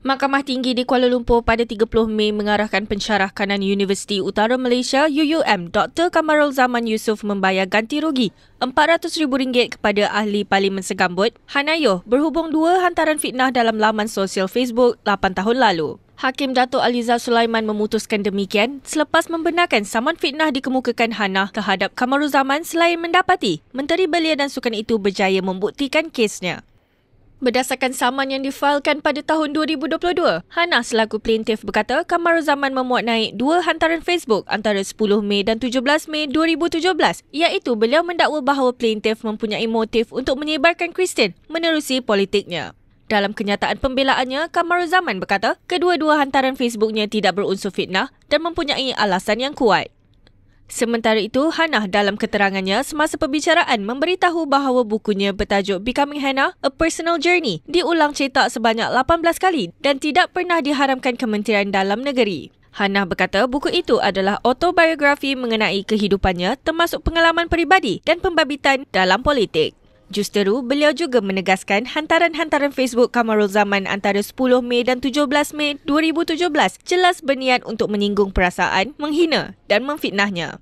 Mahkamah Tinggi di Kuala Lumpur pada 30 Mei mengarahkan pensyarah kanan Universiti Utara Malaysia UUM Dr. Kamarul Zaman Yusof membayar ganti rugi RM400,000 kepada ahli Parlimen Segambut, Hanayo, berhubung dua hantaran fitnah dalam laman sosial Facebook 8 tahun lalu. Hakim Datuk Aliza Sulaiman memutuskan demikian selepas membenarkan saman fitnah dikemukakan Hana terhadap Kamarul Zaman selain mendapati Menteri Belia dan Sukan itu berjaya membuktikan kesnya. Berdasarkan saman yang difailkan pada tahun 2022, Hana selaku plaintiff berkata Kamarul Zaman memuat naik dua hantaran Facebook antara 10 Mei dan 17 Mei 2017, iaitu beliau mendakwa bahawa plaintiff mempunyai motif untuk menyebarkan Kristian menerusi politiknya. Dalam kenyataan pembelaannya, Kamarul Zaman berkata kedua-dua hantaran Facebooknya tidak berunsur fitnah dan mempunyai alasan yang kuat. Sementara itu, Hana dalam keterangannya semasa perbicaraan memberitahu bahawa bukunya bertajuk Becoming Hana, A Personal Journey diulang cetak sebanyak 18 kali dan tidak pernah diharamkan Kementerian Dalam Negeri. Hana berkata buku itu adalah autobiografi mengenai kehidupannya termasuk pengalaman peribadi dan pembabitan dalam politik. Justeru, beliau juga menegaskan hantaran-hantaran Facebook Kamarul Zaman antara 10 Mei dan 17 Mei 2017 jelas berniat untuk menyinggung perasaan, menghina dan memfitnahnya.